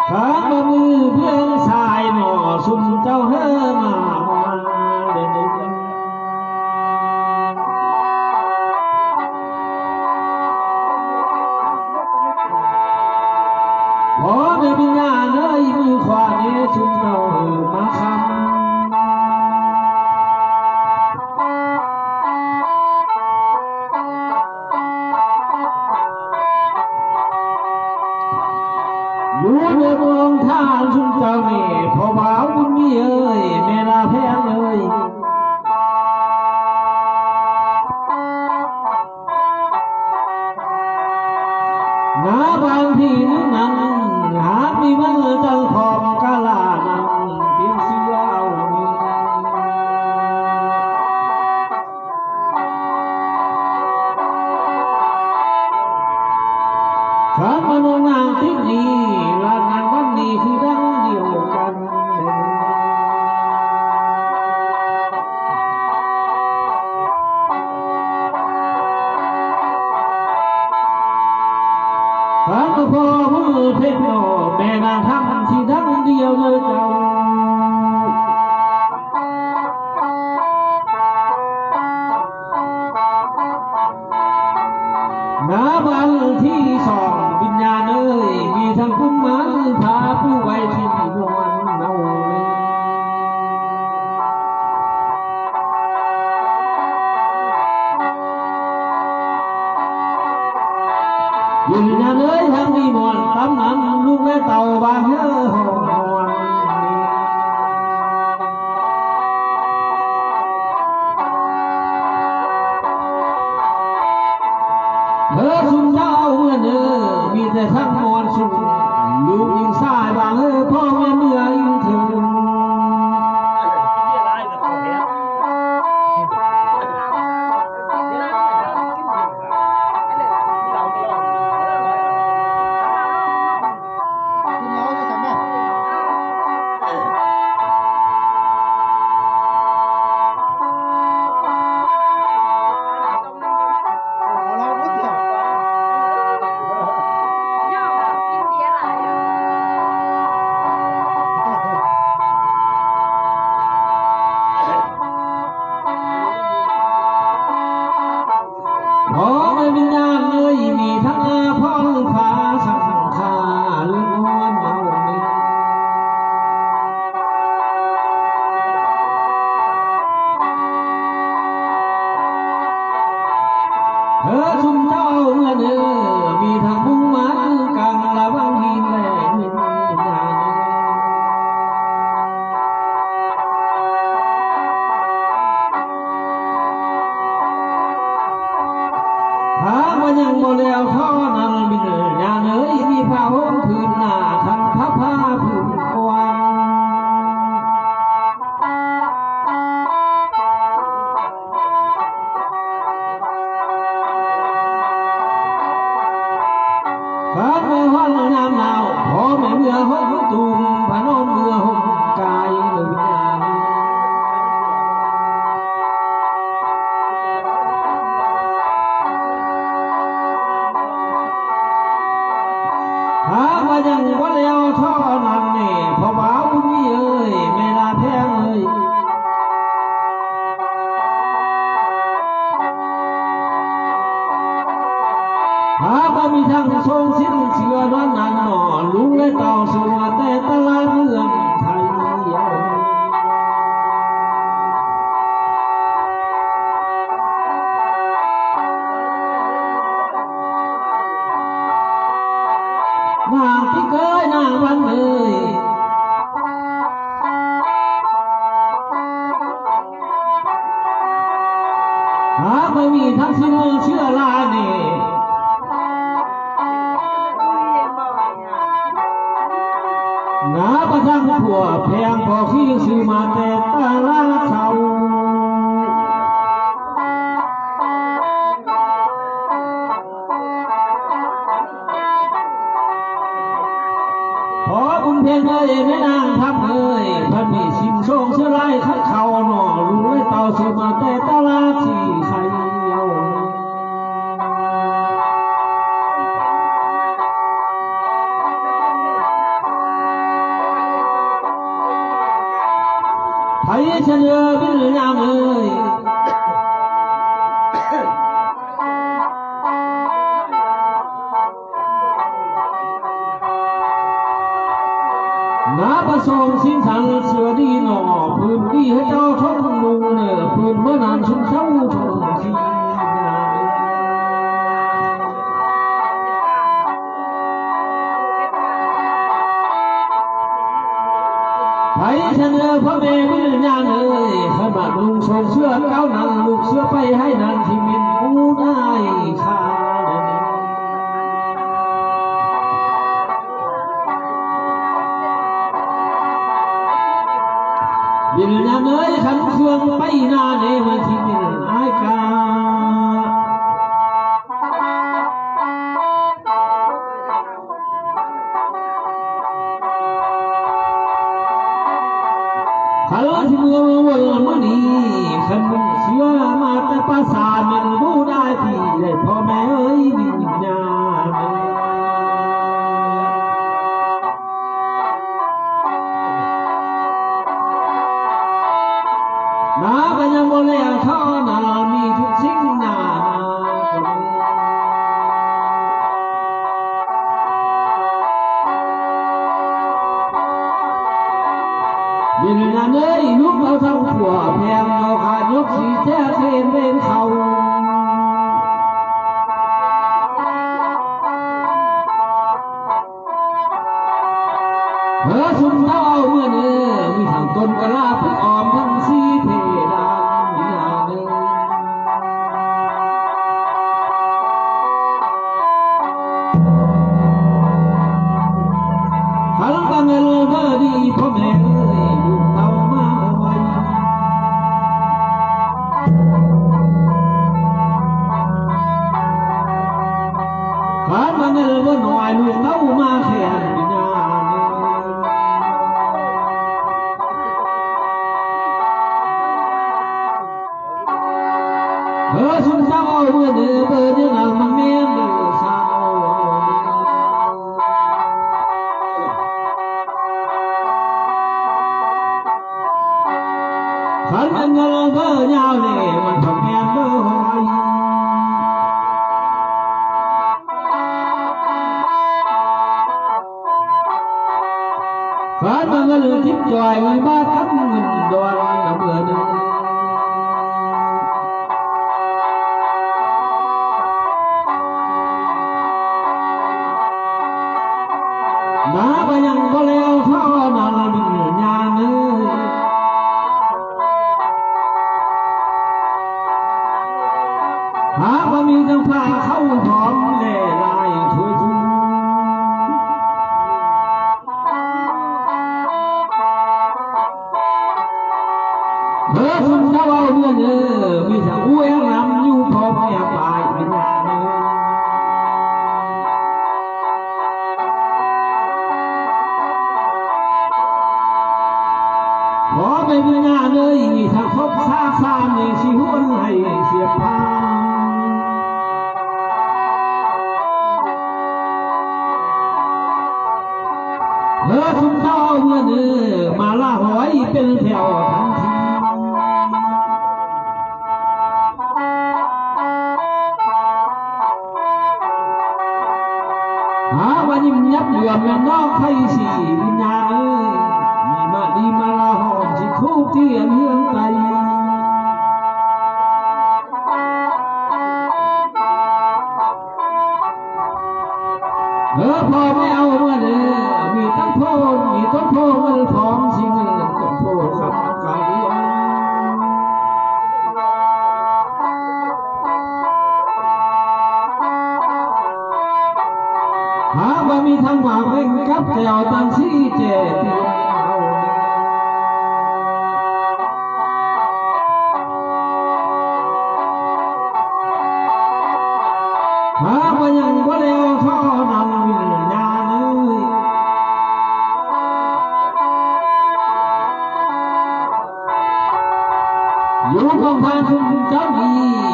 ข้ามือเพื่อนสายหน่อสุ่มเจ้าเฮมาเดินพอได้มีงานเลยมือขวานี้สุ่มเจ้าเฮมาคำอยู่ในเมืองท่าชุ่มเจ้านี่พอบ่าวบุญมีเอ้ยแม่ลาแพงเอ้ยหาบางที่นึกนั้นหามีมันจังขอบกาลานังเพียงเสียเอาข้ามานนางที่นี่ลานางวันนี้คือดังเดียวกันข้าก็พอมือเพ่งโอแม่นางทำที่ดังเดียวเลยเจ้าณบังที่สองวิญญาณเอ้ยมีทั้งคุ้มมันพาผู้ไว้ที่นวลเนาวิญญาณเอ้ยทั้งมีมวลตำนั้นลูกและเต่าบางเฮ้อหงหวนเธอสุนเจ้าเมื่อเนื้อมีแต่ทั้งมวลสุนลูกยิงสายบางเฮ้อพ่อแม่เมื่อยิงถึงพอไม่วิญญาณเลยมีทั้งพ่อฟ้าสังขารนวลเมานี้เธอชุมเจ้าเมื่อเนื้อมีทั้งมุ่งมันกังละวังหินแหลกวิญญาณหามันยังบ่แล้วเท่านั้นมีเนื้อย่างเอ้ยมีผ้าห่มพื้นหน้าทั้งผ้าพื้นกว้างข้าไม่ห้อนน้ำหนาวพอไม่เมื่อห้องตุ่มพนมเมื่อห่มกายเนื้อย่างหามายังบ่แล้วเท่านั้นนี่พอบ่าวบุญมีเอ้ยแม่ลาแพงเอ้ยหาบ่มีทางทรงสิ้นเชื่อนั้นนั้นหนอลุงและเต่าสวดแต่ตลาดเมืองไทยนางที่เคยนางวันเอ้ยหาไม่มีทั้งสิ้นเชื่อลานี่หนาประทังผัวแพงพอขี้ซื้อมาแต่ตาลาเศร้าพอบุญเพียงเอ้ยแม่นางทำเอ้ยพันมีสิ่งโชคเชื่อไรขัดเขาหน่อรู้ไว้เต่าซื้อมาแต่ตาลาสีใคร ทรงสิ้นสันเสือดีหนอพื้นที่ให้เจ้าท้องลุงเนื้อพื้นเมื่อนานชุ่มเช้าชงทีไผ่เสนอพ่อแม่วิญญาณเลยขบัดลุงส่งเสื้อเก้านันลูกเสื้อไปให้นันที่มินผู้ได้ข้าวิญญาณเลยขันเครื่องไปนาในวันที่มินอายกาขันที่เมืองวันมื่อนี้ขันเชื่อมาแต่ภาษามันรู้ได้ที่ได้พ่อแม่เอ้ยวิญญาณน้าก็ยังบ่แล้วเท่านั้นมีทุกสิ่งนาวิญญาณเอ้ยลุกเอาทั้งหัวแพงเอาขาดยกสีแท้เทนเป็นเขาเฮ้อสุนเท้าเมื่อเนื้อมีทั้งต้นกะลาพึกออมทั้งสีเพดานวิญญาณเอ้ยขันกังเงินเมื่อดีพ่อแม่เอ้ยลูกเต้ามาไว้ขันกังเงินเมื่อหน่อยลูกเต้ามาแข่งวิญญาณเฮ้อสุนเท้าเมื่อเนื้อเบอร์เนื้อหนังมันเมียนเดือดสาวขันกังเงินเบอร์ยาวเลยมันทำแม่เบอร์หอยขันกังเงินทิพย์จอยมันบ้าทับเงินดอนน้ำเมื่อเนื้อน้าก็ยังบ่แล้วเท่านั้นวิญญาณเอ้ยหาว่ามีจังผ้าเข้าหอมเล่ลายช่วยทุ่งเฮ้อคุณเท่าเมื่อเนื้อมีแต่อุ้ยรำอยู่พอแม่ปลายวิญญาณเอ้ยขอไปวิญญาณเลยถ้าพบซาซาในสิหวนให้เสียพาเฮ้อคุณเท่าเมื่อเนื้อมาละหอยเป็นแถวทันทีหาว่ายิ้มยับเหลื่อมและน้องไทยสีวิญญาณเอ้ยมีมาดีมาลาหอมสิทุกที่เมืองไกลเฮ้อพอไม่เอาเมื่อเด้อมีต้นโพมีต้นโพมันพร้อมสิเงินต้นโพขับไก่หาว่ามีทางหมากเร่งกับแถวตันสีเจเตียวหาว่ายังบ่แล้วเท่านั้นวิญญาณเอ้ยอยู่ของพานคุณเจ้าดี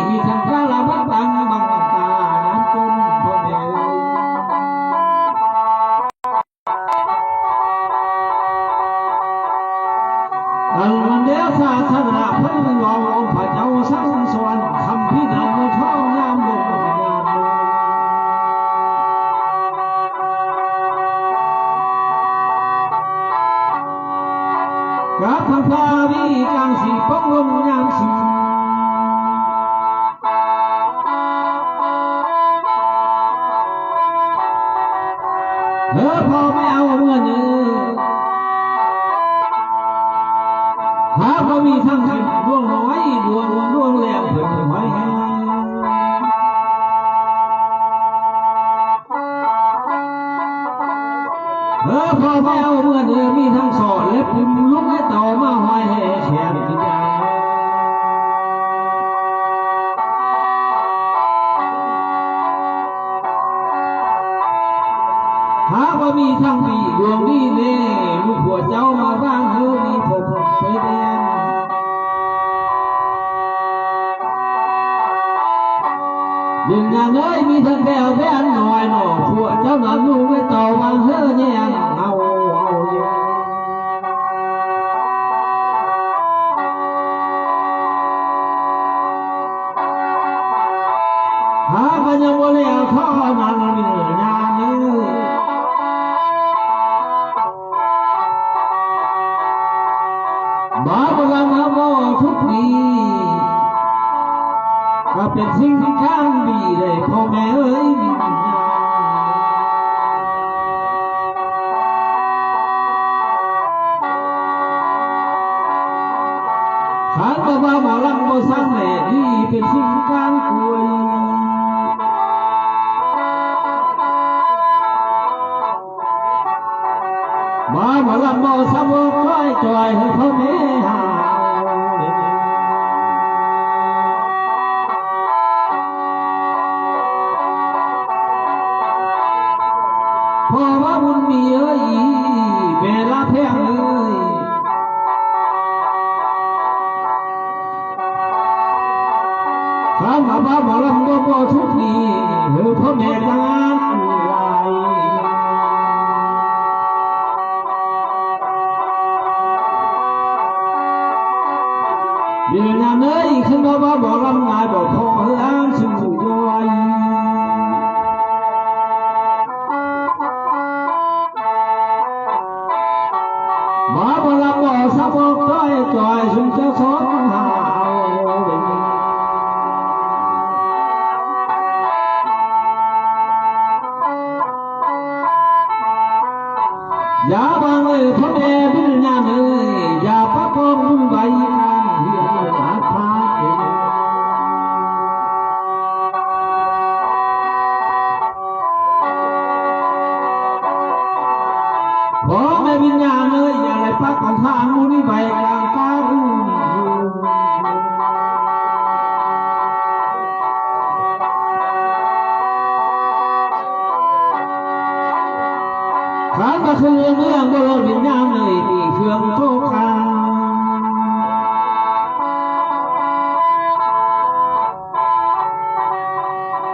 มีทั้งพระละบังบังบังตาน้ำต้นพ่อแม่เอ้ย กลางสีป้องลงยามสีพอไม่เอาเมื่อเนื้อหาพอมีทั้งสิบดวงน้อยดวงแรงเพิ่งไว้พอไม่เอาเมื่อเนื้อมีทั้งสอดและปุ่มลุกและต่อมาห้อยแห่แขนกินยาหาว่ามีทั้งปีดวงนี้เน่ลูกหัวเจ้ามาบ้างเธอมีผมไปแดนดึงงานเลยมีทั้งแก้วแว่นหน่อยหน่อผัวเจ้านั้นลูกไม่ต่อมาเธอแย่งเอาหาปัญญาโมเลเอาข้อนั้นมีเนื้องานเลยบ้าบลังโมทุกทีก็เป็นสิ่งที่ข้างบีเลยพ่อแม่เอ้ยมีปัญญาขันก็ว่าหมอลำโมสั่งแหล่นี่เป็นสิ่งที่ข้างกลัวมาหมอลำโมสั่งโมก้อยจอยให้พ่อแม่หาพอว่าบุญมีเอ้ยเวลาแพงเอ้ยข้ามาบ้าหมอลำโมทุกทีเฮ้ยพ่อแม่งานลายเดี๋ยวงานเอ้ยขึ้นมาบ้าหมอลำงานบอกพ่อเฮ้ยอ้างสิ่งสุดยอดมาบลังบ่อสะบกต้อยจอยสุนเจ้าสอนหาอย่าบังเอ้ยพ่อแม่พิจารณาเอ้ยอย่าประคองมุ่งไว้ข้างเฮียหาพาพ่อแม่วิญญาณเอ้ยอย่าไรปักของทางมูนี่ใบกลางตาดูขันก็คือเมืองบรวิญญาณเลยที่เครื่องโชคคา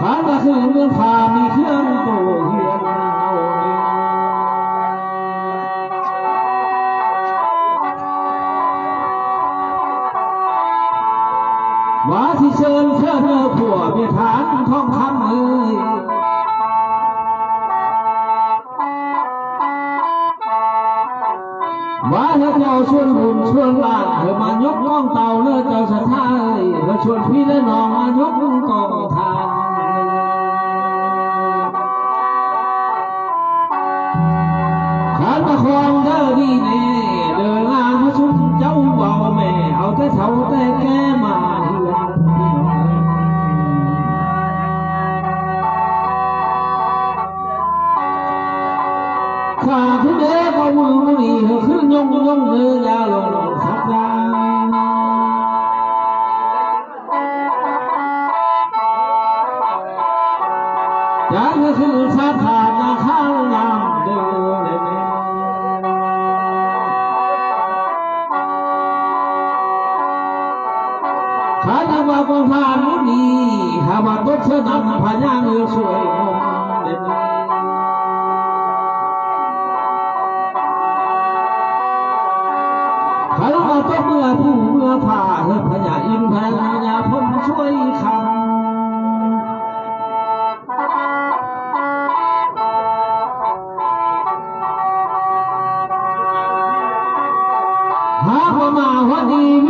ขันก็คือเมืองพามีเครื่องโตเฮียนเอาว่าที่เชิญเธอผัวเมียฐานทองคำเอ้ยว่าเธอเจ้าชวนหุ่นชวนลานเธอมายกน้องเต่าเนื้อเจ้าสัทธาเอ้ยเธอชวนพี่และน้องมายกกองทานขันตะคองเด้อดีเน่เดินงานพระชุนเจ้าเบาแม่เอาแต่เท่าแต่แก่มาเฮือนข้าทุเดก็มือมือเธอขึ้นยงเนื้อยาลงสักดาจากเธอคือชาถานาข้างงามเดินข้าทำมาบงพานมุนีข้ามาตบเสนำพญาเนื้อสวยงามเด่นข้ามาตบเมื่อผู้เมื่อผ่าเฮือพญาอินพญาพ้นช่วยคำหาพมาหัวดี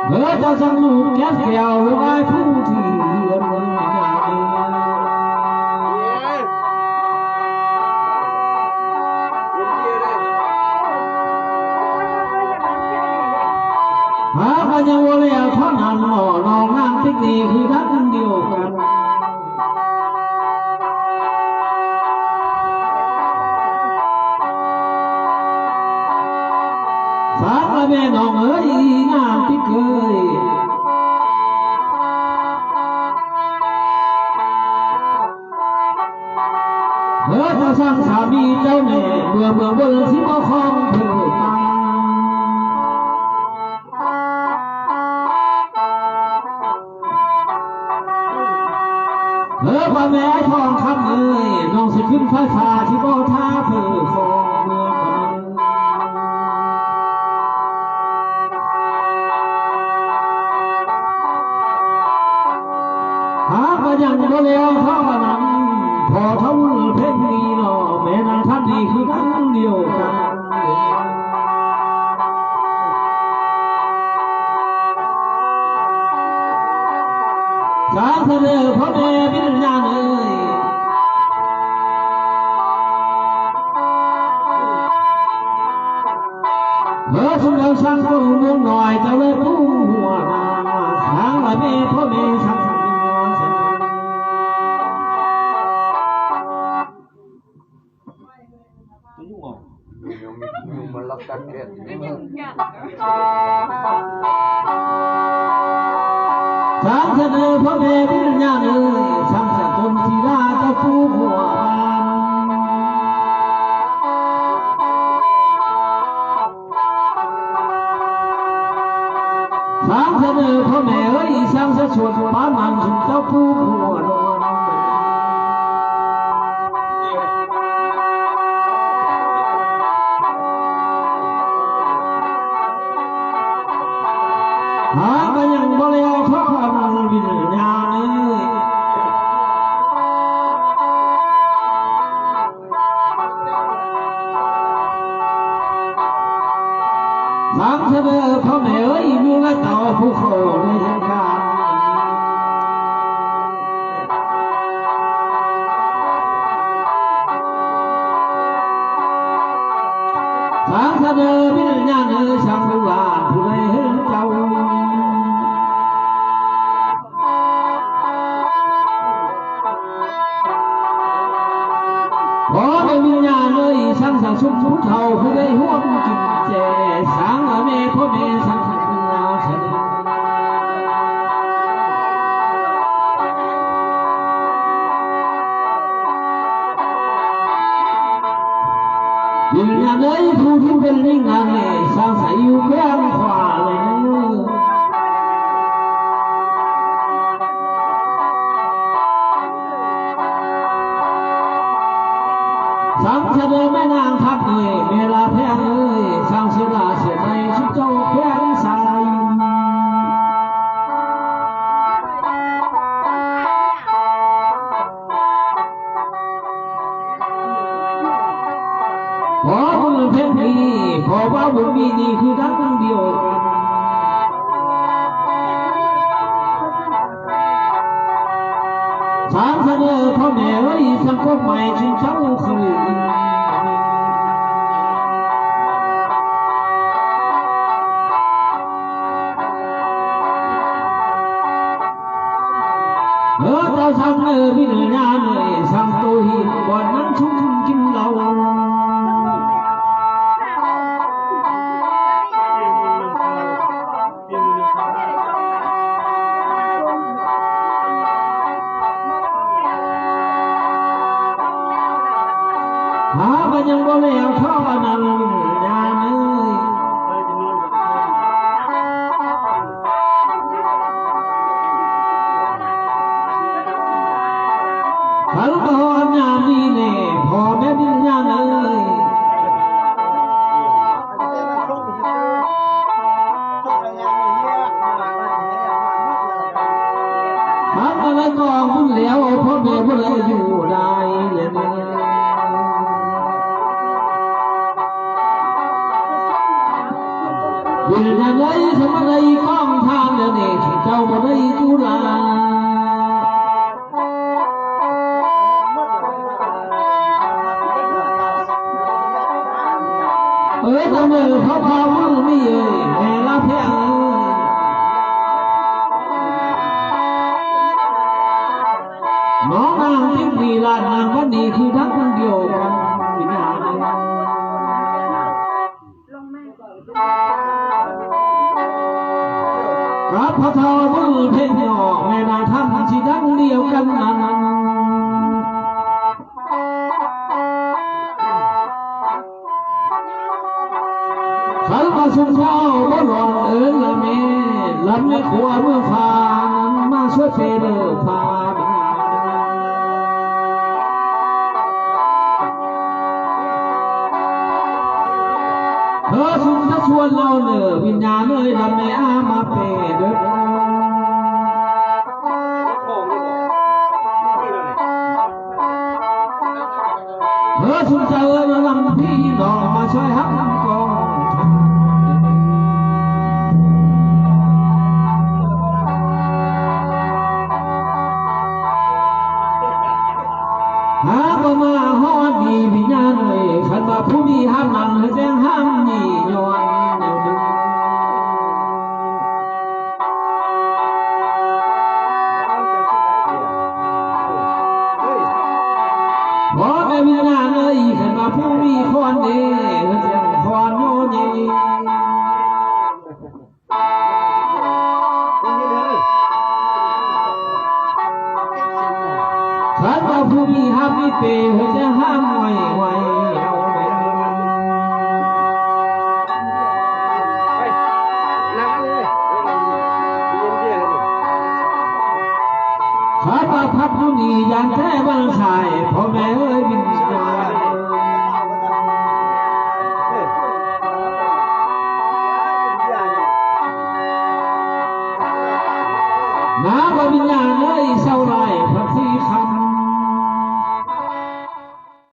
เมื่อเจ้าสังลูกแก้วแก้วไว้ผู้ที่เลือนงานหาพญาวเลี้ยวท่อนหันหล่อลองนั่งติ๊กนี่คือทั้งเดียวกันสามละแม่น้องเอ๋ยงามที่เคยเมื่อเจ้าสร้างสามีเจ้าแม่เมื่อบนที่บ่คองเถิดมาพ่อแม่ทองคำเอ๋ยน้องสิขึ้นฟ้าฟ้าที่บ่ท่าเพื่อคองเมืองหาก็ยังบ่เลี้ยวเท่านั้นพอเท่าเพ่งดีเนาะแม่นางท่านดีคือกันเดียวกันสาเสนอพ่อแม่พิจารณาเอ่ยเมื่อสุนทรสั่งก็มุ่งหน่อยจะเลยพุ่งหัวนาสางละแม่พ่อแม่สั่งมันรับกันเกิดสางเสนอพ่อแม่พิจารณาเอ่ยสั่งสะกมศิลาเจ้าผู้หัวสางเสนอพ่อแม่เอ้ยสั่งสะชวนบ้านมันสุดเจ้าผู้หัวนอนหาก็ยังบ่เลี้ยวเพราะความวิญญาณเอ้ยสางเสนอพ่อแม่เอ้ยมีและต่อผู้โคในเหตุการณ์สางเสนอวิญญาณเอ้ยช่างดูว่าผู้ใดเห็นเจ้าขอให้วิญญาณเอ้ยช่างสังสุขผู้เฒ่าผู้ใดห่วงกินแจสางละแม่พ่อแม่ช่างสังเรือเสนอวิญญาณเอ้ยผู้ที่เป็นลิงงานเลยสร้างใส่อยู่แก้มขวาเลยสางเสนอแม่นางทัพเอ้ยเวลาแพงเอ้ยสร้างศิลาเสียในชุดเจ้าแพงสายขอบุญเพ่งดีขอว่าบุญมีนี่คือทั้งเดียวกันสางเสนอพ่อแม่เอ้ยสังคมใหม่ที่เจ้าเคยเจ้าสั่งเออวิญญาณเอ้ยสั่งตัวหินบ่อนนั้นชุ่มกินเหล้าหาก็ยังบ่แล้วเท่านั้นวิญญาณเอ้ยขันตอนยามนี้แน่พ่อแม่วิญญาณเอ้ยหาอะไรกองบุญแล้วพ่อแม่บ่เลยอยู่ได้เลย วิญญาณใดสมใดก้องทางเดินเองเจ้าบ่ได้จุฬาตะมือเขาพาวุ้งมีแม่ละเพียงน้องนางจิ้มมีลานนางวันนี้คือทั้งคนเดียวกันวิญญาณรับพระทอวุ้งเพ่งหยอกแม่นางทำชีดังเดียวกันนั้นขันมาชุมเช้าบ่หลอนละเมลำในขัวเมื่อฟ้ามาช่วยเฟเดอร์ฟ้าเธอชุมถ้าชวนเราเนอวิญญาณเลยลำในอามาเปเด้อเธอชุมเจอลำพี่น้องมาช่วยฮักกองหาบ่มาฮอดดีวิญญาณเลยขันว่าผู้มีห้ามนั่งให้แจ้งห้ามนี่ย้อนแนวดึงขอแม่วิญญาณเลยขันว่าผู้มีคอนเดให้แจ้งคอนโน่นนี่ขันว่าผู้มีห้ามมีเปให้แจ้งห้ามไว้เอาไปขันว่าพักผู้นี้ยันแท้บังขายพ่อแม่เอ้ยวิญญาณน้าว่าวิญญาณเอ้ยเศร้าไรพระที่คำ